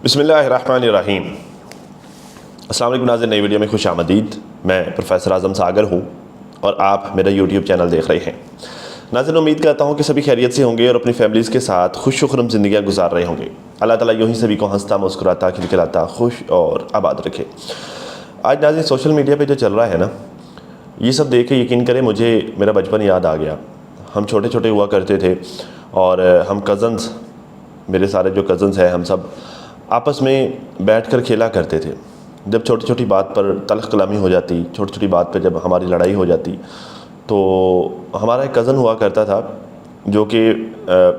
बिस्मिल्लाहिर्रहमानिर्रहीम। अस्सलाम वालेकुम नाज़रीन, नई वीडियो में खुश आमदीद। मैं प्रोफेसर आज़म सागर हूँ और आप मेरा यूट्यूब चैनल देख रहे हैं। नाज़रीन, उम्मीद करता हूँ कि सभी खैरियत से होंगे और अपनी फैमिलीज़ के साथ खुश खुरम ज़िंदगियाँ गुजार रहे होंगे। अल्लाह ताला यूँ ही सभी को हंसता मुस्कुराता खिलखिलाता खुश और आबाद रखे। आज नाज़रीन सोशल मीडिया पर जो चल रहा है ना, ये सब देख के यकीन करें मुझे मेरा बचपन याद आ गया। हम छोटे छोटे हुआ करते थे और हम कज़न्स, मेरे सारे जो कज़न्स हैं, हम सब आपस में बैठकर खेला करते थे। जब छोटी छोटी बात पर तल्ख़ कलामी हो जाती, छोटी छोटी बात पर जब हमारी लड़ाई हो जाती, तो हमारा एक कज़न हुआ करता था जो कि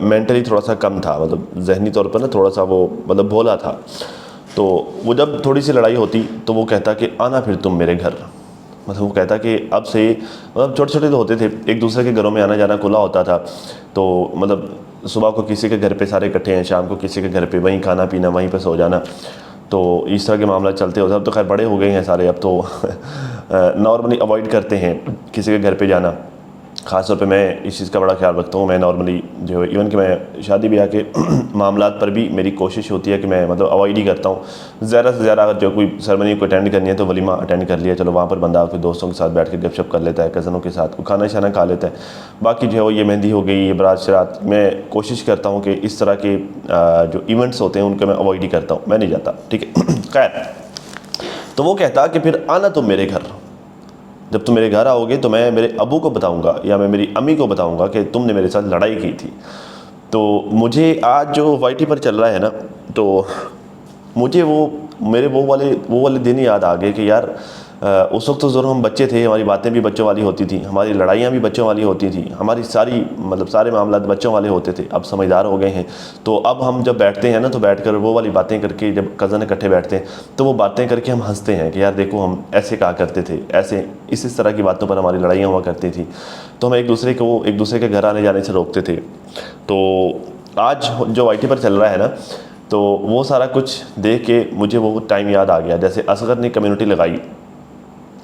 मेंटली थोड़ा सा कम था, मतलब ज़हनी तौर पर ना थोड़ा सा वो मतलब भोला था। तो वो जब थोड़ी सी लड़ाई होती तो वो कहता कि आना फिर तुम मेरे घर। मतलब वो कहता कि अब से, मतलब छोटे छोटे तो होते थे, एक दूसरे के घरों में आना जाना खुला होता था। तो मतलब सुबह को किसी के घर पे सारे इकट्ठे हैं, शाम को किसी के घर पे, वहीं खाना पीना, वहीं पे सो जाना। तो इस तरह के मामला चलते होते। अब तो खैर बड़े हो गए हैं सारे, अब तो नॉर्मली अवॉइड करते हैं किसी के घर पे जाना। ख़ास तौर पे मैं इस चीज़ का बड़ा ख्याल रखता हूँ। मैं नॉर्मली जो है, इवन कि मैं शादी ब्याह के मामलात पर भी मेरी कोशिश होती है कि मैं मतलब अवॉइड ही करता हूँ। ज़्यादा से ज़्यादा अगर जो कोई सेरेमनी को अटेंड करनी है तो वलीमा अटेंड कर लिया, चलो वहाँ पर बंदा अपने दोस्तों के साथ बैठ के गपशप कर लेता है, कज़नों के साथ खाना शाना खा लेता है। बाकी जो है वो ये मेहंदी हो गई, ये बारात शरात, मैं कोशिश करता हूँ कि इस तरह के जो इवेंट्स होते हैं उनको मैं अवॉइड ही करता हूँ, मैं नहीं जाता। ठीक है। खैर, तो वो कहता कि फिर आना तुम मेरे घर, जब तुम मेरे घर आओगे तो मैं मेरे अबू को बताऊंगा या मैं मेरी अम्मी को बताऊंगा कि तुमने मेरे साथ लड़ाई की थी। तो मुझे आज जो वाईटी पर चल रहा है ना, तो मुझे मेरे वो वाले दिन याद आ गए कि यार उस वक्त तो ज़रूर हम बच्चे थे, हमारी बातें भी बच्चों वाली होती थी, हमारी लड़ाइयाँ भी बच्चों वाली होती थी, हमारी सारे मामला बच्चों वाले होते थे। अब समझदार हो गए हैं, तो अब हम जब बैठते हैं ना, तो बैठकर वो वाली बातें करके, जब कज़न इकट्ठे बैठते हैं तो वो बातें करके हम हंसते हैं कि यार देखो हम ऐसे कहा करते थे, ऐसे इस तरह की बातों पर हमारी लड़ाइयाँ हुआ करती थी। तो हम एक दूसरे के घर आने जाने से रोकते थे। तो आज जो वाईटी पर चल रहा है ना, तो वो सारा कुछ देख के मुझे वो टाइम याद आ गया। जैसे असगर ने कम्युनिटी लगाई,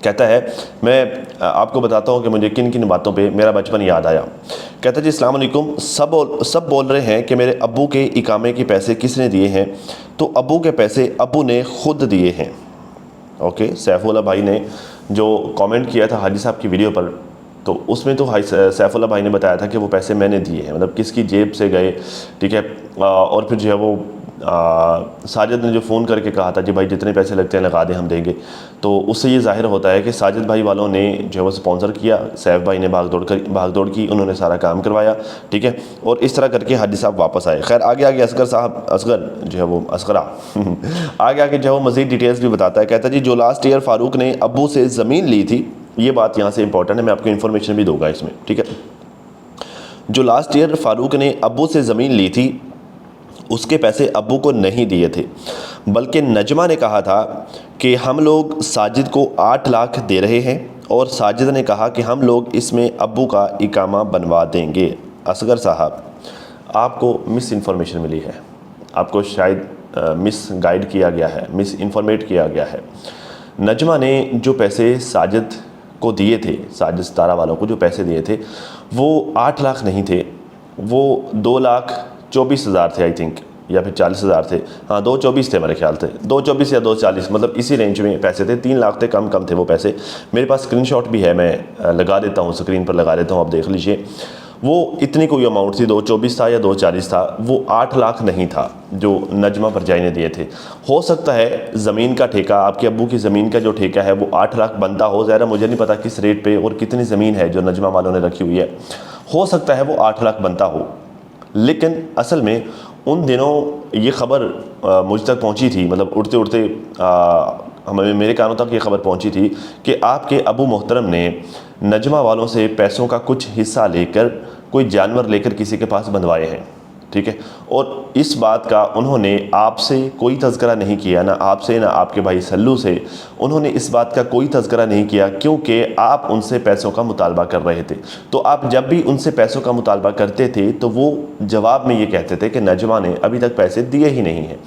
कहता है, मैं आपको बताता हूँ कि मुझे किन किन बातों पे मेरा बचपन याद आया। कहता है जी, अस्सलाम वालेकुम, सब बोल रहे हैं कि मेरे अब्बू के इकामे के पैसे किसने दिए हैं। तो अब्बू के पैसे अब्बू ने खुद दिए हैं। ओके, सैफुल्लाह भाई ने जो कमेंट किया था हाजी साहब की वीडियो पर, तो उसमें तो सैफुल्लाह भाई ने बताया था कि वो पैसे मैंने दिए हैं, मतलब किसकी जेब से गए। ठीक है। और फिर जो है वो साजिद ने जो फ़ोन करके कहा था, जी भाई जितने पैसे लगते हैं लगा दें, हम देंगे। तो उससे ये ज़ाहिर होता है कि साजिद भाई वालों ने जो है वो स्पॉन्सर किया, सैफ भाई ने भाग दौड़ की, उन्होंने सारा काम करवाया। ठीक है। और इस तरह करके हाजी साहब वापस आए। खैर, आगे असगर जो है वो असगरा आगे जो है वो मज़ीद डिटेल्स भी बताता है। कहता है जी, जो लास्ट ईयर फ़ारूक ने अब्बू से ज़मीन ली थी, ये बात यहाँ से इंपॉर्टेंट है, मैं आपको इन्फॉर्मेशन भी दूंगा इसमें। ठीक है। जो लास्ट ईयर फ़ारूक ने अब्बू से ज़मीन ली थी, उसके पैसे अब्बू को नहीं दिए थे, बल्कि नजमा ने कहा था कि हम लोग साजिद को 8 लाख दे रहे हैं और साजिद ने कहा कि हम लोग इसमें अब्बू का इकामा बनवा देंगे। असगर साहब, आपको मिस इन्फॉर्मेशन मिली है, आपको शायद मिस गाइड किया गया है, मिस इन्फॉर्मेट किया गया है। नजमा ने जो पैसे साजिद को दिए थे, साजिद सितारा वालों को जो पैसे दिए थे, वो 8 लाख नहीं थे, वो 2,24,000 थे आई थिंक, या फिर 40,000 थे। हाँ, 2,24 थे मेरे ख्याल से, 2,24 या 2,40, मतलब इसी रेंज में पैसे थे। 3 लाख थे, कम थे वो पैसे। मेरे पास स्क्रीनशॉट भी है, मैं लगा देता हूँ, स्क्रीन पर लगा देता हूँ, आप देख लीजिए। वो इतनी कोई अमाउंट थी, 2,24 था या 2,40 था, वो 8 लाख नहीं था जो नजमा परजाई ने दिए थे। हो सकता है ज़मीन का ठेका, आपके अब्बू की ज़मीन का जो ठेका है वो 8 लाख बनता हो। ज़रा मुझे नहीं पता किस रेट पे और कितनी ज़मीन है जो नजमा वालों ने रखी हुई है, हो सकता है वो 8 लाख बनता हो। लेकिन असल में उन दिनों ये ख़बर मुझ तक पहुंची थी, मतलब उड़ते उड़ते हमें, मेरे कानों तक ये खबर पहुंची थी कि आपके अबू मोहतरम ने नजमा वालों से पैसों का कुछ हिस्सा लेकर कोई जानवर लेकर किसी के पास बंधवाए हैं। ठीक है। और इस बात का उन्होंने आपसे कोई तज़किरा नहीं किया, ना आपसे ना आपके भाई सल्लू से उन्होंने इस बात का कोई तज़किरा नहीं किया, क्योंकि आप उनसे पैसों का मुतालबा कर रहे थे। तो आप जब भी उनसे पैसों का मुतालबा करते थे तो वो जवाब में ये कहते थे कि नजमा ने अभी तक पैसे दिए ही नहीं हैं,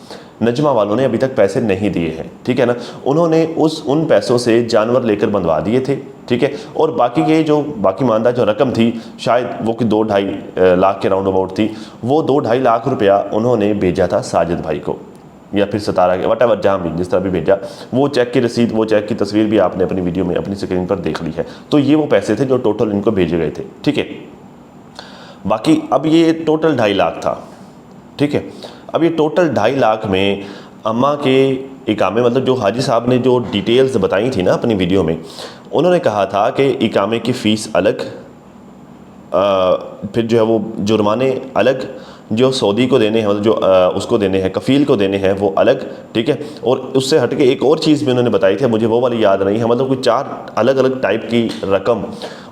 नजमा वालों ने अभी तक पैसे नहीं दिए हैं। ठीक है ना। उन्होंने उन पैसों से जानवर लेकर बंधवा दिए थे। ठीक है। और बाकी के जो बाकी मानदा जो रकम थी, शायद वो कि 2-2.5 लाख के राउंड अबाउट थी, वो 2-2.5 लाख रुपया उन्होंने भेजा था साजिद भाई को। या फिर सतारा के, वट एवर जहाँ भी जिस तरह भी भेजा, वो चेक की रसीद, वो चेक की तस्वीर भी आपने अपनी वीडियो में अपनी स्क्रीन पर देख ली है। तो ये वो पैसे थे जो टोटल इनको भेजे गए थे, ठीक है। बाकी अब ये टोटल 2.5 लाख था, ठीक है। अब ये टोटल 2.5 लाख में अम्मा के इकामे, मतलब जो हाजी साहब ने जो डिटेल्स बताई थी ना अपनी वीडियो में, उन्होंने कहा था कि इकामे की फ़ीस अलग, फिर जो है वो जुर्माने अलग, जो सऊदी को देने हैं, मतलब जो उसको देने हैं, कफ़ील को देने हैं, वो अलग, ठीक है। और उससे हट के एक और चीज़ भी उन्होंने बताई थी, मुझे वो वाली याद नहीं है, मतलब कोई 4 अलग अलग टाइप की रकम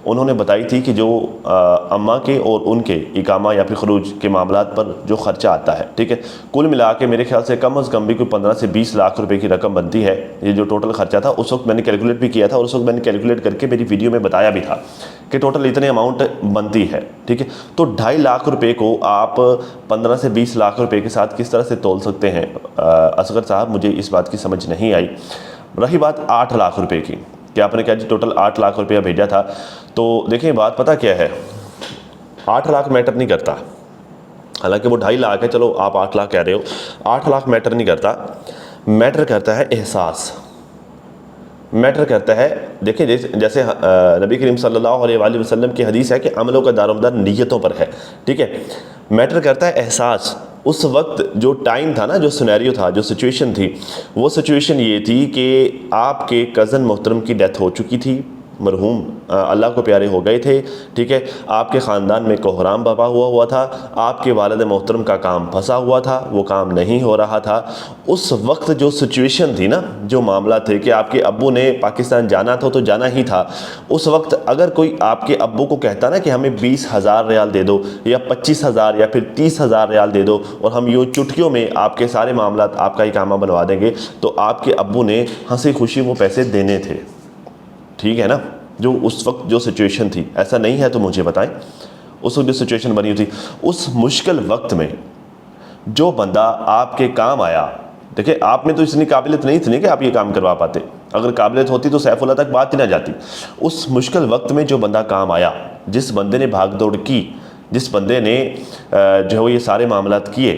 उन्होंने बताई थी कि जो अम्मा के और उनके इकामा या फिर खरूज के मामलात पर जो ख़र्चा आता है, ठीक है। कुल मिला के मेरे ख्याल से कम अज़ कम भी कोई 15 से 20 लाख रुपए की रकम बनती है, ये जो टोटल ख़र्चा था। उस वक्त मैंने कैलकुलेट भी किया था, और उस वक्त मैंने कैलकुलेट करके मेरी वीडियो में बताया भी था कि टोटल इतने अमाउंट बनती है, ठीक है। तो 2.5 लाख रुपए को आप 15 से 20 लाख रुपए के साथ किस तरह से तोल सकते हैं असगर साहब, मुझे इस बात की समझ नहीं आई। रही बात 8 लाख रुपए की, कि आपने क्या जी टोटल 8 लाख रुपया भेजा था, तो देखें बात पता क्या है, 8 लाख मैटर नहीं करता। हालांकि वो 2.5 लाख है, चलो आप 8 लाख कह रहे हो, 8 लाख मैटर नहीं करता, मैटर करता है एहसास, मैटर करता है। देखिए जैसे नबी करीम सल्लल्लाहु अलैहि वसल्लम की हदीस है कि अमलों का दारोमदार नीयतों पर है, ठीक है। मैटर करता है एहसास। उस वक्त जो टाइम था ना, जो सिनेरियो था, जो सिचुएशन थी, वो सिचुएशन ये थी कि आपके कज़न मोहतरम की डेथ हो चुकी थी, मरहूम अल्लाह को प्यारे हो गए थे, ठीक है। आपके ख़ानदान में कोहराम बपा हुआ था, आपके वालिद मोहतरम का काम फंसा हुआ था, वो काम नहीं हो रहा था। उस वक्त जो सिचुएशन थी ना, जो मामला थे कि आपके अब्बू ने पाकिस्तान जाना था तो जाना ही था, उस वक्त अगर कोई आपके अब्बू को कहता ना कि हमें 20,000 रियाल दे दो, या 25,000 या फिर 30,000 रियाल दे दो, और हम यूँ चुटकियों में आपके सारे मामला आपका इकामा बनवा देंगे, तो आपके अब्बू ने हंसी खुशी वो पैसे देने थे, ठीक है ना। जो उस वक्त जो सिचुएशन थी, ऐसा नहीं है तो मुझे बताएं, उस वक्त जो सिचुएशन बनी हुई थी, उस मुश्किल वक्त में जो बंदा आपके काम आया, देखिए आप में तो इतनी काबिलियत नहीं थी कि आप ये काम करवा पाते, अगर काबिलियत होती तो सैफुल्लाह तक बात ही ना जाती। उस मुश्किल वक्त में जो बंदा काम आया, जिस बंदे ने भाग दौड़ की, जिस बंदे ने जो है ये सारे मामलात किए,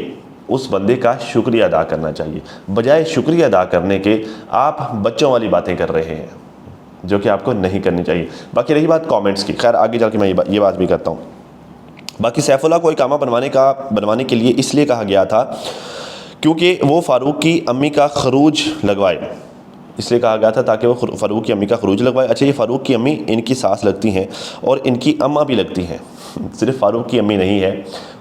उस बंदे का शुक्रिया अदा करना चाहिए। बजाय शुक्रिया अदा करने के आप बच्चों वाली बातें कर रहे हैं, जो कि आपको नहीं करनी चाहिए। बाकी रही बात कमेंट्स की, खैर आगे जाके मैं ये बात भी करता हूँ। बाकी सैफुल्लाह को इकामा बनवाने के लिए इसलिए कहा गया था क्योंकि वो फ़ारूक की अम्मी का खरूज लगवाए, इसलिए कहा गया था ताकि वो फ़ारूक की अम्मी का खरूज लगवाए। अच्छा, ये फ़ारूक की अम्मी इनकी सास लगती हैं और इनकी अम्मा भी लगती हैं, सिर्फ फ़ारूक की अम्मी नहीं है,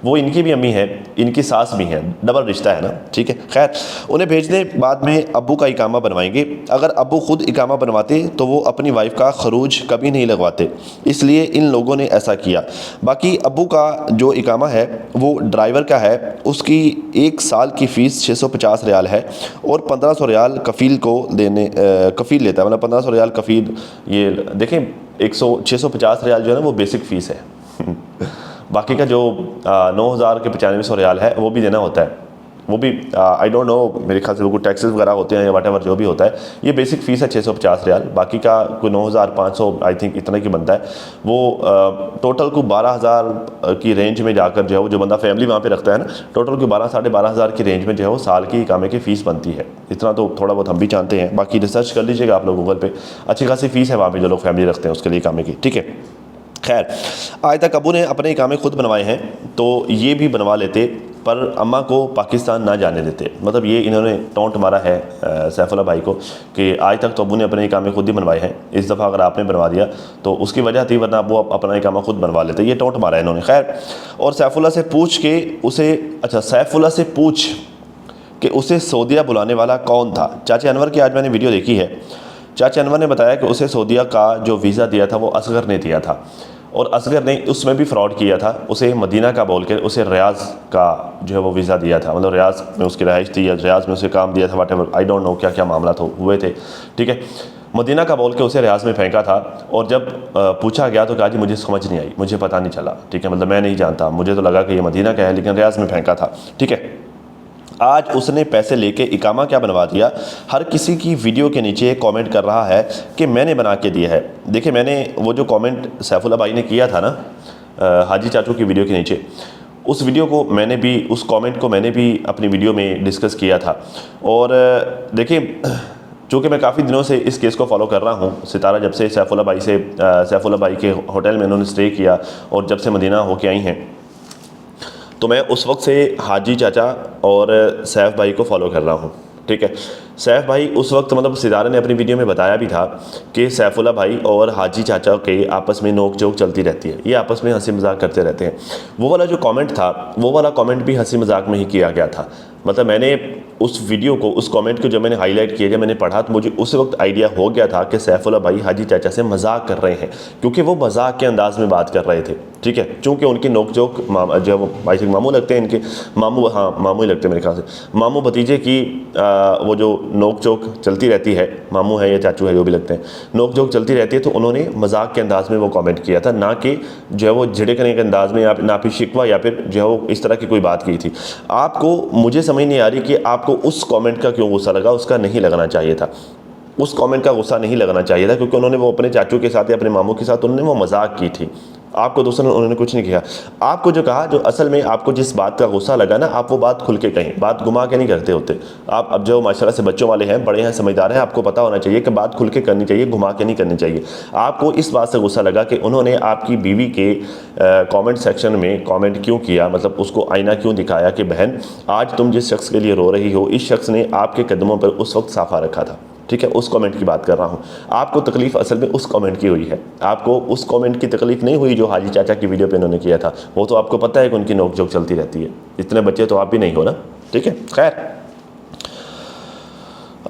वो इनकी भी अम्मी है, इनकी सास भी है, डबल रिश्ता है ना, ठीक है। खैर, उन्हें भेजने बाद में अब्बू का इकामा बनवाएंगे। अगर अब्बू खुद इकामा बनवाते तो वो अपनी वाइफ का खरूज कभी नहीं लगवाते, इसलिए इन लोगों ने ऐसा किया। बाकी अब्बू का जो इकामा है वो ड्राइवर का है, उसकी 1 साल की फ़ीस 650 रियाल है, और 1500 रियाल कफ़ील को देने कफ़ील लेता है, मतलब 1500 रियाल कफ़ील। ये देखें 650 रियाल जो है ना वो बेसिक फ़ीस है बाकी का जो 9,000 के 9500 रियाल है वो भी देना होता है, वो भी आई डोंट नो, मेरे ख्याल से वो टैक्सेस वगैरह होते हैं या वट एवर जो भी होता है, ये बेसिक फ़ीस है 650 रियाल। बाकी का कोई 9,500 आई थिंक इतना की बनता है। वो टोटल को 12,000 की रेंज में जाकर जो है वो जो बंदा फैमिली वहाँ पे रखता है ना, टोटल को 12 साढ़े 12,000 की रेंज में जो है वो साल की इकामे की फ़ीस बनती है। इतना तो थोड़ा बहुत हम भी जानते हैं, बाकी रिसर्च कर लीजिएगा आप लोग गूगल पर, अच्छी खासी फ़ीस है वहाँ पर जो लोग फैमिली रखते हैं उसके लिए इकामे की, ठीक है। खैर, आज तक अबू ने अपने इकामे खुद बनवाए हैं, तो ये भी बनवा लेते, पर अम्मा को पाकिस्तान ना जाने देते। मतलब ये इन्होंने टोंट मारा है सैफुल्लाह भाई को कि आज तक तो अबू ने अपने इकामे खुद ही बनवाए हैं, इस दफ़ा अगर आपने बनवा दिया तो उसकी वजह थी, वरना अबू अपना इकामा खुद बनवा लेते। ये टोंट मारा है इन्होंने। खैर, और सैफुल्लाह से पूछ के उसे, अच्छा सैफुल्लाह से पूछ कि उसे सऊदीया बुलाने वाला कौन था। चाचा अनवर की आज मैंने वीडियो देखी है, चाचा अनवर ने बताया कि उसे सऊदीया का जो वीज़ा दिया था वो असगर ने दिया था, और असगर ने उसमें भी फ्रॉड किया था। उसे मदीना का बोल के उसे रियाज़ का जो है वो वीज़ा दिया था, मतलब रियाज़ में उसकी रहाइश थी या रियाज़ में उसे काम दिया था, what ever I don't know क्या क्या मामला हुए थे, ठीक है। मदीना का बोल के उसे रियाज़ में फेंका था, और जब पूछा गया तो कहा जी मुझे समझ नहीं आई, मुझे पता नहीं चला, ठीक है, मतलब मैं नहीं जानता, मुझे तो लगा कि ये मदीना का है, लेकिन रियाज़ में फेंका था, ठीक है। आज उसने पैसे लेके इकामा क्या बनवा दिया। हर किसी की वीडियो के नीचे कमेंट कर रहा है कि मैंने बना के दिया है। देखिए, मैंने वो जो कमेंट सैफुल्लाह भाई ने किया था ना हाजी चाचू की वीडियो के नीचे, उस वीडियो को मैंने भी, उस कमेंट को मैंने भी अपनी वीडियो में डिस्कस किया था। और देखिए, चूँकि मैं काफ़ी दिनों से इस केस को फॉलो कर रहा हूँ, सितारा जब से सैफुल्लाह भाई के होटल में उन्होंने स्टे किया और जब से मदीना होके आई हैं, तो मैं उस वक्त से हाजी चाचा और सैफ भाई को फॉलो कर रहा हूँ। ठीक है, सैफ भाई उस वक्त, मतलब सितारा ने अपनी वीडियो में बताया भी था कि सैफुल्लाह भाई और हाजी चाचा के आपस में नोक झोंक चलती रहती है, ये आपस में हंसी मजाक करते रहते हैं। वो वाला जो कमेंट था, वो वाला कमेंट भी हंसी मजाक में ही किया गया था। मतलब मैंने उस वीडियो को, उस कमेंट को जब मैंने हाईलाइट किया, जब मैंने पढ़ा, तो मुझे उस वक्त आइडिया हो गया था कि सैफुल्लाह भाई हाजी चाचा से मजाक कर रहे हैं, क्योंकि वो मजाक के अंदाज में बात कर रहे थे। ठीक है, चूँकि उनकी नोक झोंक जो भाई से मामू लगते हैं, इनके मामू, हाँ मामू ही लगते हैं मेरे ख्याल से, मामू भतीजे की वो जो नोक झोंक चलती रहती है, मामू है या चाचू है जो भी लगते हैं, नोक झोंक चलती रहती है, तो उन्होंने मजाक के अंदाज में वो कमेंट किया था, ना कि जो है वो झिड़कने के अंदाज में, या ना फिर शिकवा, या फिर जो है वो इस तरह की कोई बात की थी। आपको, मुझे समझ नहीं आ रही कि आपको उस कमेंट का क्यों गुस्सा लगा। उसका नहीं लगना चाहिए था, उस कमेंट का गुस्सा नहीं लगना चाहिए था, क्योंकि उन्होंने वो अपने चाचू के साथ या अपने मामू के साथ उन्होंने वो मजाक की थी। आपको दूसरा उन्होंने कुछ नहीं किया। आपको जो कहा, जो असल में आपको जिस बात का गुस्सा लगा ना, आप वो बात खुल के कहें, बात घुमा के नहीं करते होते आप। अब जो माशाल्लाह से बच्चों वाले हैं, बड़े हैं, समझदार हैं, आपको पता होना चाहिए कि बात खुल के करनी चाहिए, घुमा के नहीं करनी चाहिए। आपको इस बात से गुस्सा लगा कि उन्होंने आपकी बीवी के कमेंट सेक्शन में कमेंट क्यों किया, मतलब उसको आईना क्यों दिखाया कि बहन आज तुम जिस शख्स के लिए रो रही हो, इस शख्स ने आपके कदमों पर उस वक्त साफा रखा था। ठीक है, उस कमेंट की बात कर रहा हूँ। आपको तकलीफ़ असल में उस कमेंट की हुई है, आपको उस कमेंट की तकलीफ़ नहीं हुई जो हाजी चाचा की वीडियो पे उन्होंने किया था। वो तो आपको पता है कि उनकी नोक झोंक चलती रहती है, इतने बच्चे तो आप भी नहीं हो ना। ठीक है, खैर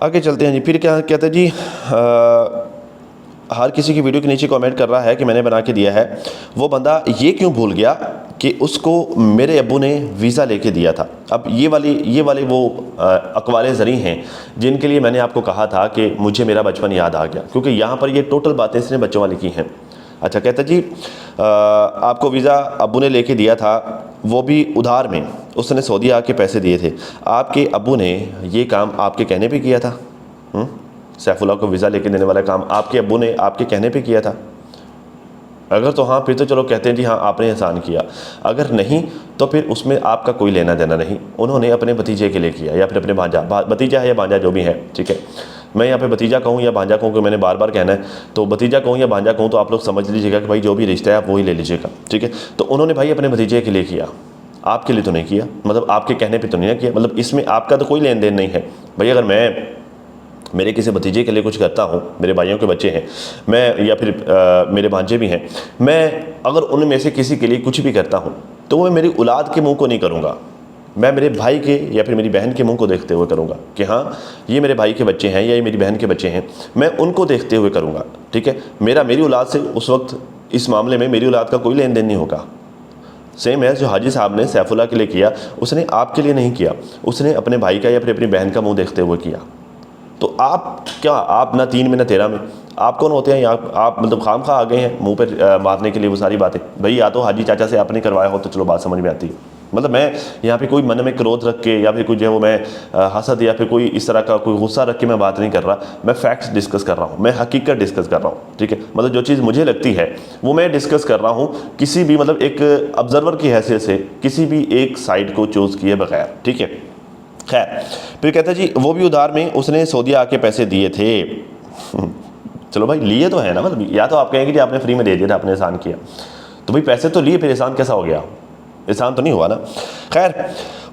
आगे चलते हैं जी। फिर क्या कहते हैं जी, हर किसी की वीडियो के नीचे कमेंट कर रहा है कि मैंने बना के दिया है, वो बंदा ये क्यों भूल गया कि उसको मेरे अब्बू ने वीज़ा लेके दिया था। अब ये वाले वो अकवाले ज़री हैं जिनके लिए मैंने आपको कहा था कि मुझे मेरा बचपन याद आ गया, क्योंकि यहाँ पर ये टोटल बातें इसने बच्चों वाली की हैं। अच्छा, कहता जी आपको वीज़ा अब्बू ने लेके दिया था, वो भी उधार में, उसने सऊदी आके पैसे दिए थे। आपके अब्बू ने ये काम आपके कहने पे किया था? सैफुल्लाह को वीज़ा लेके देने वाला काम आपके अब्बू ने आपके कहने पे किया था? अगर तो हाँ, फिर तो चलो कहते हैं जी हाँ आपने एहसान किया। अगर नहीं तो फिर उसमें आपका कोई लेना देना नहीं। उन्होंने अपने भतीजे के लिए किया, या फिर अपने भतीजा है या भांजा जो भी है। ठीक है, मैं यहाँ पे भतीजा कहूँ या भांजा कहूँ, कि मैंने बार बार कहना है, तो भतीजा कहूँ या भांजा कहूँ तो आप लोग समझ लीजिएगा कि भाई जो भी रिश्ता है आप वही ले लीजिएगा। ठीक है, तो उन्होंने भाई अपने भतीजे के लिए किया, आपके लिए तो नहीं किया, मतलब आपके कहने पर तो नहीं किया, मतलब इसमें आपका तो कोई लेन देन नहीं है। भाई अगर मैं मेरे किसी भतीजे के लिए कुछ करता हूँ, मेरे भाइयों के बच्चे हैं, मैं या फिर मेरे भांजे भी हैं, मैं अगर उनमें से किसी के लिए कुछ भी करता हूँ तो वो मैं मेरी औलाद के मुंह को नहीं करूँगा, मैं मेरे भाई के या फिर मेरी बहन के मुंह को देखते हुए करूँगा कि हाँ ये मेरे भाई के बच्चे हैं या ये मेरी बहन के बच्चे हैं, मैं उनको देखते हुए करूँगा। ठीक है, मेरी औलाद से उस वक्त इस मामले में मेरी औलाद का कोई लेन देन नहीं होगा। सेम है जो हाजी साहब ने सैफुल्लाह के लिए किया, उसने आपके लिए नहीं किया, उसने अपने भाई का या फिर अपनी बहन का मुँह देखते हुए किया। तो आप क्या, आप ना 3 में ना 13 में, आप कौन होते हैं? आप मतलब खाम खा आ गए हैं मुंह पर मारने के लिए वो सारी बातें। भाई या तो हाजी चाचा से आपने करवाया हो तो चलो बात समझ में आती है। मतलब मैं यहाँ पे कोई मन में क्रोध रख के या फिर कोई जो है वो मैं हसद या फिर कोई इस तरह का कोई गुस्सा रख के मैं बात नहीं कर रहा, मैं फैक्ट्स डिस्कस कर रहा हूँ, मैं हकीकत डिस्कस कर रहा हूँ। ठीक है, मतलब जो चीज़ मुझे लगती है वो मैं डिस्कस कर रहा हूँ, किसी भी मतलब एक ऑब्जर्वर की हैसियत से, किसी भी एक साइड को चूज़ किए बगैर। ठीक है, खैर फिर कहता जी वो भी उधार में, उसने सऊदी आके पैसे दिए थे। चलो भाई लिए तो है ना, मतलब या तो आप कहेंगे कि आपने फ्री में दे दिया था, आपने एहसान किया, तो भाई पैसे तो लिए, फिर एहसान कैसा हो गया? एहसान तो नहीं हुआ ना। खैर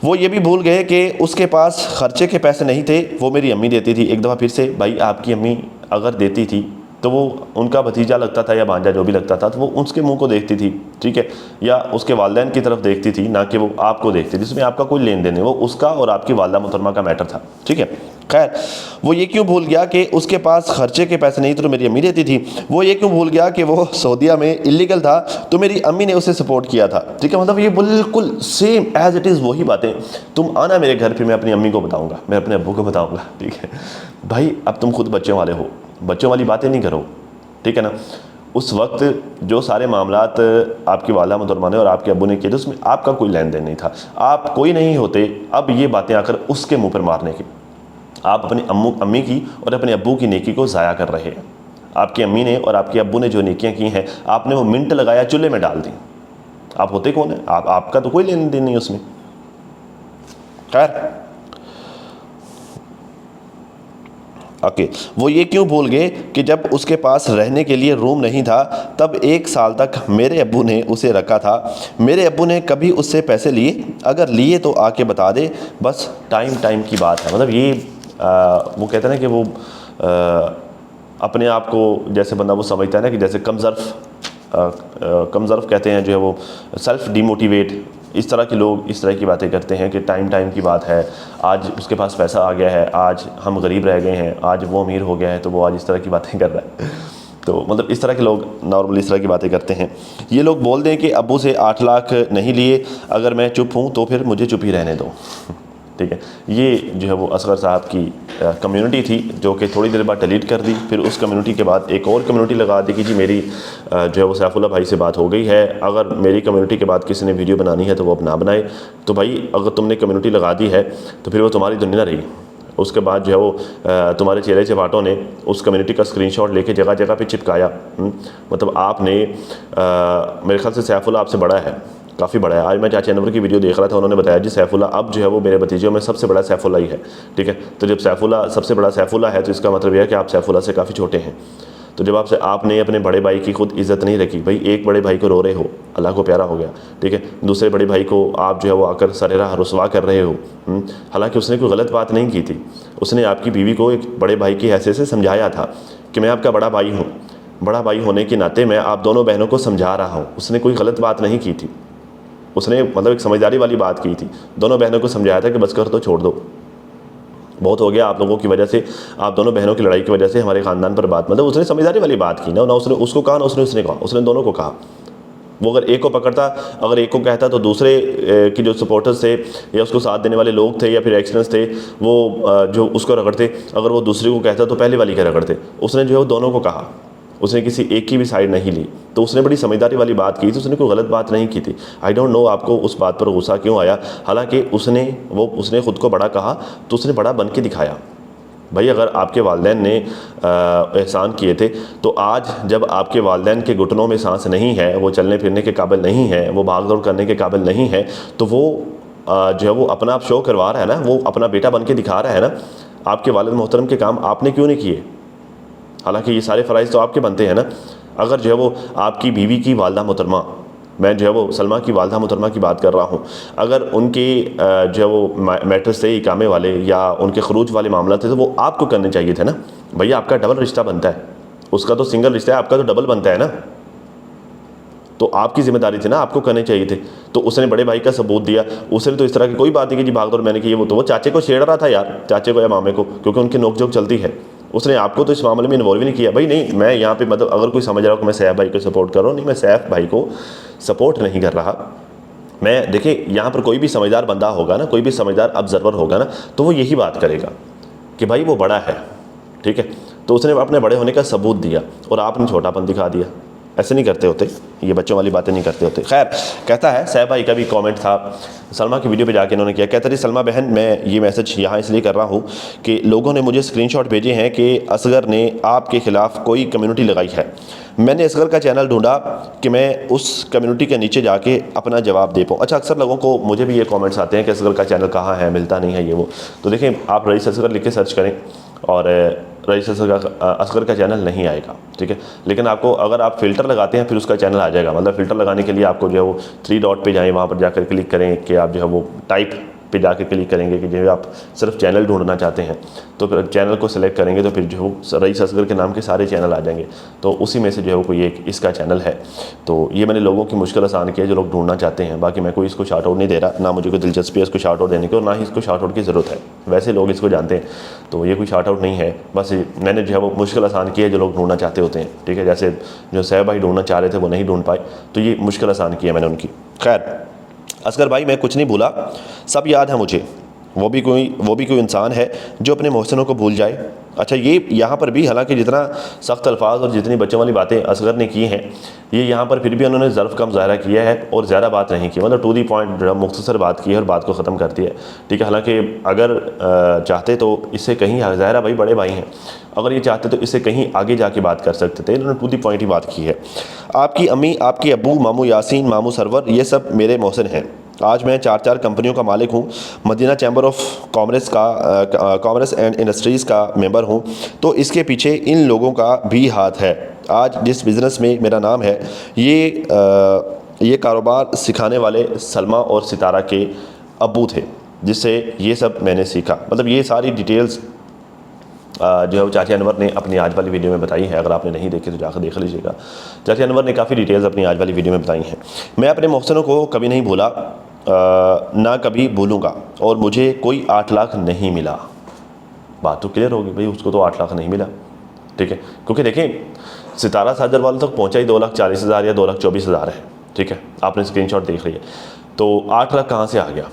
वो ये भी भूल गए कि उसके पास खर्चे के पैसे नहीं थे, वो मेरी अम्मी देती थी। एक दफ़ा फिर से, भाई आपकी अम्मी अगर देती थी तो वो उनका भतीजा लगता था या भांजा जो भी लगता था, तो वो उसके मुंह को देखती थी। ठीक है, या उसके वालिदैन की तरफ देखती थी, ना कि वो आपको देखती थी। जिसमें आपका कोई लेन देन नहीं, वो उसका और आपकी वालिदा मोहतरमा का मैटर था। ठीक है, खैर वो ये क्यों भूल गया कि उसके पास खर्चे के पैसे नहीं थे तो मेरी अम्मी देती थी। वो ये क्यों भूल गया कि वो सऊदीया में इलीगल था तो मेरी अम्मी ने उसे सपोर्ट किया था। ठीक है, मतलब ये बिल्कुल सेम एज इट इज़ वही बातें। तुम आना मेरे घर, फिर मैं अपनी अम्मी को बताऊँगा, मैं अपने अब्बू को बताऊँगा। ठीक है भाई, अब तुम खुद बच्चों वाले हो, बच्चों वाली बातें नहीं करो। ठीक है ना, उस वक्त जो सारे मामलात आपकी वाला मोहतरमा ने और आपके अब्बू ने किए थे उसमें आपका कोई लेन देन नहीं था, आप कोई नहीं होते। अब ये बातें आकर उसके मुंह पर मारने की, आप अपनी अम्मी की और अपने अब्बू की नेकी को ज़ाया कर रहे हैं। आपकी अम्मी ने और आपके अब्बू ने जो नेकियां की हैं, आपने वो मिंट लगाया चूल्हे में डाल दी। आप होते कौन है? आपका तो कोई लेन देन नहीं है उसमें। खैर ओके, वो ये क्यों भूल गए कि जब उसके पास रहने के लिए रूम नहीं था तब 1 साल तक मेरे अब्बू ने उसे रखा था। मेरे अब्बू ने कभी उससे पैसे लिए? अगर लिए तो आके बता दे, बस टाइम की बात है। मतलब ये वो कहते हैं ना कि वो अपने आप को जैसे बंदा वो समझता है ना कि जैसे कमज़र्फ कहते हैं जो है वो सेल्फ डिमोटिवेट, इस तरह के लोग इस तरह की बातें करते हैं कि टाइम की बात है, आज उसके पास पैसा आ गया है, आज हम गरीब रह गए हैं, आज वो अमीर हो गया है तो वो आज इस तरह की बातें कर रहा है। तो मतलब इस तरह के लोग नॉर्मली इस तरह की बातें करते हैं। ये लोग बोल दें कि अब्बू से 8 लाख नहीं लिए, अगर मैं चुप हूँ तो फिर मुझे चुप ही रहने दो। ठीक है, ये जो है वो असगर साहब की कम्युनिटी थी जो कि थोड़ी देर बाद डिलीट कर दी। फिर उस कम्युनिटी के बाद एक और कम्युनिटी लगा दी कि जी मेरी जो है वो सैफुल्लाह भाई से बात हो गई है, अगर मेरी कम्युनिटी के बाद किसी ने वीडियो बनानी है तो वो अपना बनाए। तो भाई अगर तुमने कम्युनिटी लगा दी है तो फिर वो तुम्हारी दुनिया रही। उसके बाद जो है वो तुम्हारे चेले चपाटों ने उस कम्युनिटी का स्क्रीनशॉट लेके जगह जगह पे चिपकाया। मतलब आपने मेरे ख्याल से सैफुल्लाह आपसे बड़ा है, काफ़ी बड़ा है। आज मैं चाचा अनवर की वीडियो देख रहा था, उन्होंने बताया जी सैफुल्लाह अब जो है वो मेरे भतीजों में सबसे बड़ा सैफुल्लाह ही है। ठीक है, तो जब सैफुल्लाह सबसे बड़ा सैफुल्लाह है तो इसका मतलब यह है कि आप सैफुल्लाह से काफ़ी छोटे हैं। तो जब आपने अपने बड़े भाई की खुद इज़्ज़त नहीं रखी, भाई एक बड़े भाई को रो रहे हो, अल्लाह को प्यारा हो गया। ठीक है, दूसरे बड़े भाई को आप जो है वो आकर सरेराह रुसवा कर रहे हो। हालांकि उसने कोई गलत बात नहीं की थी, उसने आपकी बीवी को एक बड़े भाई की हैसियत से समझाया था कि मैं आपका बड़ा भाई हूँ, बड़ा भाई होने के नाते मैं आप दोनों बहनों को समझा रहा हूँ। उसने कोई गलत बात नहीं की थी, उसने मतलब एक समझदारी वाली बात की थी। दोनों बहनों को समझाया था कि बस कर दो, छोड़ दो, बहुत हो गया आप लोगों की वजह से, आप दोनों बहनों की लड़ाई की वजह से हमारे ख़ानदान पर बात, मतलब उसने समझदारी वाली बात की ना उसने उसको कहा ना उसने कहा, उसने दोनों को कहा। वो अगर एक को पकड़ता, अगर एक को कहता तो दूसरे की जो सपोर्टर्स थे या उसको साथ देने वाले लोग थे या फिर एक्सपर्ट्स थे वो जो उसको रगड़ते, अगर वो दूसरे को कहता तो पहले वाली के रगड़ते। उसने जो है वो दोनों को कहा, उसने किसी एक की भी साइड नहीं ली। तो उसने बड़ी समझदारी वाली बात की थी, उसने कोई गलत बात नहीं की थी। आई डोंट नो आपको उस बात पर गुस्सा क्यों आया। हालांकि उसने ख़ुद को बड़ा कहा तो उसने बड़ा बन के दिखाया। भाई अगर आपके वालिदैन ने एहसान किए थे तो आज जब आपके वालिदैन के घुटनों में सांस नहीं है, वो चलने फिरने के काबिल नहीं है, वो भाग दौड़ करने के काबिल नहीं है, तो वो जो है वो अपना आप शो करवा रहा है ना, वो अपना बेटा बन के दिखा रहा है ना। आपके वालिद मोहतरम के काम आपने क्यों नहीं किए? हालांकि ये सारे फ़राइज़ तो आपके बनते हैं ना। अगर जो है वो आपकी बीवी की वालदा मोहतरमा, मैं जो है वो सलमा की वालदा मोहतरमा की बात कर रहा हूँ, अगर उनके जो है वो मैटर्स थे इकामे वाले या उनके खरूज वाले मामला थे तो वो आपको करने चाहिए थे ना। भैया आपका डबल रिश्ता बनता है, उसका तो सिंगल रिश्ता है, आपका तो डबल बनता है ना। तो आपकी जिम्मेदारी थी ना, आपको करने चाहिए थे। तो उसने बड़े भाई का सबूत दिया, उसने तो इस तरह की कोई बात नहीं कि जी भागदौड़ मैंने की, वो चाचे को छेड़ रहा था यार, चाचे को या मामे को, क्योंकि उनकी नोकझोंक चलती है। उसने आपको तो इस मामले में इन्वॉल्व ही नहीं किया। भाई नहीं, मैं यहाँ पे मतलब अगर कोई समझ रहा हो कि मैं सैफ भाई को सपोर्ट कर रहा हूँ, नहीं, मैं सैफ भाई को सपोर्ट नहीं कर रहा। मैं देखिए यहाँ पर कोई भी समझदार बंदा होगा ना, कोई भी समझदार ऑब्जर्वर होगा ना, तो वो यही बात करेगा कि भाई वो बड़ा है। ठीक है, तो उसने अपने बड़े होने का सबूत दिया और आपने छोटापन दिखा दिया। ऐसे नहीं करते होते, ये बच्चों वाली बातें नहीं करते होते। खैर, कहता है सैफ भाई का भी कमेंट था सलमा की वीडियो पे जाके, इन्होंने किया, कहता है सलमा बहन मैं ये मैसेज यहाँ इसलिए कर रहा हूँ कि लोगों ने मुझे स्क्रीनशॉट भेजे हैं कि असगर ने आपके ख़िलाफ़ कोई कम्युनिटी लगाई है। मैंने असगर का चैनल ढूंढा कि मैं उस कम्युनिटी के नीचे जाके अपना जवाब दे पाऊँ। अच्छा, अक्सर लोगों को मुझे भी ये कमेंट्स आते हैं कि असगर का चैनल कहाँ है, मिलता नहीं है ये वो। तो देखें, आप रईस असगर लिख के सर्च करें और रईस असगर का चैनल नहीं आएगा। ठीक है, लेकिन आपको अगर आप फ़िल्टर लगाते हैं फिर उसका चैनल आ जाएगा। मतलब फ़िल्टर लगाने के लिए आपको जो है वो 3 डॉट पे जाएँ, वहाँ पर जाकर क्लिक करें कि आप जो है वो टाइप पे जाकर क्लिक करेंगे कि जो आप सिर्फ चैनल ढूंढना चाहते हैं, तो फिर चैनल को सिलेक्ट करेंगे तो फिर जो है रईस असगर के नाम के सारे चैनल आ जाएंगे। तो उसी में से जो है वो कोई एक इसका चैनल है। तो ये मैंने लोगों की मुश्किल आसान की है जो लोग ढूंढना चाहते हैं। बाकी मैं कोई इसको शार्ट आउट नहीं दे रहा, ना मुझे कोई दिलचस्पी है इसको शार्ट आउट देने की और ना ही इसको शार्ट आउट की ज़रूरत है। वैसे लोग इसको जानते हैं, तो ये कोई शार्ट आउट नहीं है। बस मैंने जो है वो मुश्किल आसान की है जो लोग ढूंढना चाहते होते हैं। ठीक है, जैसे जो सैफ भाई ढूंढना चाह रहे थे वो नहीं ढूंढ पाए, तो ये मुश्किल आसान की है मैंने उनकी। खैर, असगर भाई मैं कुछ नहीं भूला, सब याद है मुझे। वो भी कोई इंसान है जो अपने मोहसिनों को भूल जाए। अच्छा, ये यहाँ पर भी हालांकि जितना सख्त अल्फाज और जितनी बच्चों वाली बातें असगर ने की हैं, ये यहाँ पर फिर भी उन्होंने ज़र्फ़ कम ज़ाहिरा किया है और ज़्यादा बात नहीं की, मतलब टू दी पॉइंट मुख्तसर बात की है और बात को ख़त्म कर दिया है। ठीक है, हालांकि अगर चाहते तो इससे कहीं, ज़ाहिरा भाई बड़े भाई हैं, अगर ये चाहते तो इससे कहीं आगे जाके बात कर सकते थे, इन्होंने टू दी पॉइंट ही बात की है। आपकी अम्मी, आपके अब्बू, मामू यासीन, मामू सरवर, ये सब मेरे मोहसिन हैं। आज मैं 4 कंपनियों का मालिक हूँ, Madina chamber of commerce and industries का मेंबर हूँ, तो इसके पीछे इन लोगों का भी हाथ है। आज जिस बिज़नेस में मेरा नाम है, ये कारोबार सिखाने वाले सलमा और सितारा के अब्बू थे, जिससे ये सब मैंने सीखा। मतलब ये सारी डिटेल्स जो है वो चाचा अनवर ने अपनी आज वाली वीडियो में बताई है। अगर आपने नहीं देखी तो जाकर देख लीजिएगा। चाचा अनवर ने काफ़ी डिटेल्स अपनी आज वाली वीडियो में बताई हैं। मैं अपने मोहसिनों को कभी नहीं भूला, ना कभी भूलूंगा, और मुझे कोई 8 लाख नहीं मिला। बात तो क्लियर होगी भाई, उसको तो 8 लाख नहीं मिला। ठीक है, क्योंकि देखें सितारा साजर वालों तक पहुँचा ही 2,40,000 या 2,24,000 है। ठीक है, आपने स्क्रीनशॉट देख लिया, तो 8 लाख कहाँ से आ गया?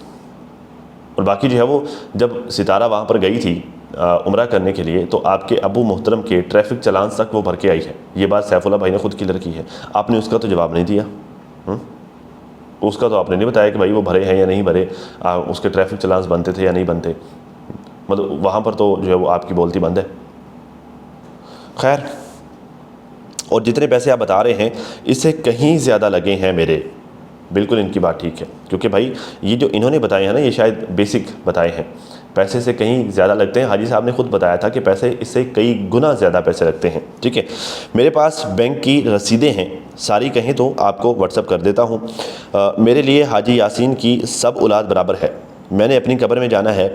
और बाकी जो है वो जब सितारा वहाँ पर गई थी उम्रा करने के लिए, तो आपके अबू मोहतरम के ट्रैफिक चलान तक वो भर के आई है। ये बात सैफुल्लाह भाई ने खुद क्लियर की है। आपने उसका तो जवाब नहीं दिया। उसका तो आपने नहीं बताया कि भाई वो भरे हैं या नहीं भरे, उसके ट्रैफिक चलान बनते थे या नहीं बनते। मतलब वहाँ पर तो जो है वो आपकी बोलती बंद है। खैर, और जितने पैसे आप बता रहे हैं इससे कहीं ज़्यादा लगे हैं मेरे। बिल्कुल इनकी बात ठीक है, क्योंकि भाई ये जो इन्होंने बताए हैं ना, ये शायद बेसिक बताए हैं, पैसे से कहीं ज़्यादा लगते हैं। हाजी साहब ने खुद बताया था कि पैसे इससे कई गुना ज़्यादा पैसे लगते हैं। ठीक है, मेरे पास बैंक की रसीदें हैं, सारी कहें तो आपको व्हाट्सअप कर देता हूँ। मेरे लिए हाजी यासीन की सब औलाद बराबर है। मैंने अपनी कब्र में जाना है,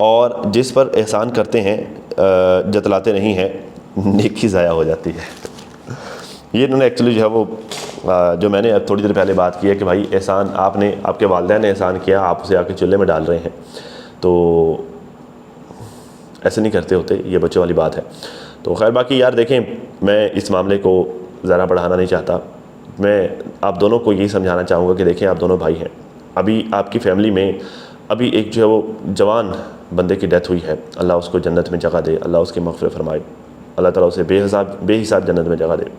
और जिस पर एहसान करते हैं जतलाते नहीं हैं, नेकी ज़ाया हो जाती है। ये इन्होंने एक्चुअली जो है वो जो मैंने अब थोड़ी देर पहले बात की है कि भाई एहसान आपने, आपके वालिदैन ने एहसान किया, आप उसे आके चूल्हे में डाल रहे हैं, तो ऐसे नहीं करते होते। ये बच्चों वाली बात है। तो खैर बाकी यार देखें, मैं इस मामले को ज़रा बढ़ाना नहीं चाहता। मैं आप दोनों को यही समझाना चाहूँगा कि देखें, आप दोनों भाई हैं। अभी आपकी फ़ैमिली में अभी एक जो है वो जवान बंदे की डेथ हुई है, अल्लाह उसको जन्नत में जगह दे, अल्लाह उसकी मग़फ़िरत फरमाए, अल्लाह ताला उसे बेहिसाब जन्नत में जगह दे।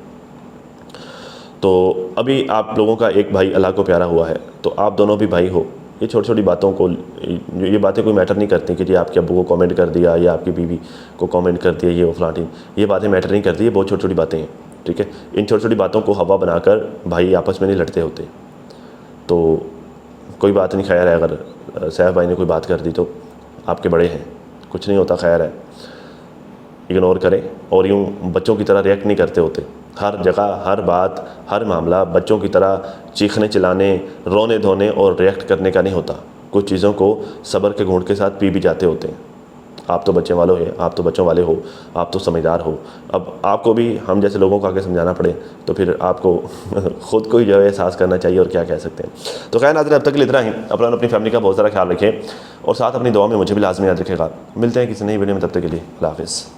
तो अभी आप लोगों का एक भाई अल्लाह को प्यारा हुआ है, तो आप दोनों भी भाई हो। ये छोटी छोटी बातों को, ये बातें कोई मैटर नहीं करती कि जी आपके अब्बू को कमेंट कर दिया या आपकी बीवी को कमेंट कर दिया, ये वो फलानी, ये बातें मैटर नहीं करती। ये बहुत छोटी छोटी बातें हैं। ठीक है, इन छोटी छोटी बातों को हवा बनाकर भाई आपस में नहीं लड़ते होते। तो कोई बात नहीं, खैर है। अगर सैफ भाई ने कोई बात कर दी तो आपके बड़े हैं, कुछ नहीं होता, खैर है, इग्नोर करें। और यूँ बच्चों की तरह रिएक्ट नहीं करते होते। हर जगह, हर बात, हर मामला बच्चों की तरह चीखने चिल्लाने, रोने धोने और रिएक्ट करने का नहीं होता। कुछ चीज़ों को सब्र के घूंट के साथ पी भी जाते होते हैं। आप तो बच्चे वालों हैं, आप तो बच्चों वाले हो, आप तो समझदार हो। अब आपको भी हम जैसे लोगों को आगे समझाना पड़े तो फिर आपको ख़ुद को ही जो है एहसास करना चाहिए, और क्या कह सकते हैं। तो खैर नाज़रीन, अब तक के लिए इतना ही। अपनी फैमिली का बहुत सारा ख्याल रखें, और साथ अपनी दुआ में मुझे भी लाजमी याद रखेगा। मिलते हैं किसी नई वीडियो में, तब तक के लिए अल्लाह हाफ़िज़।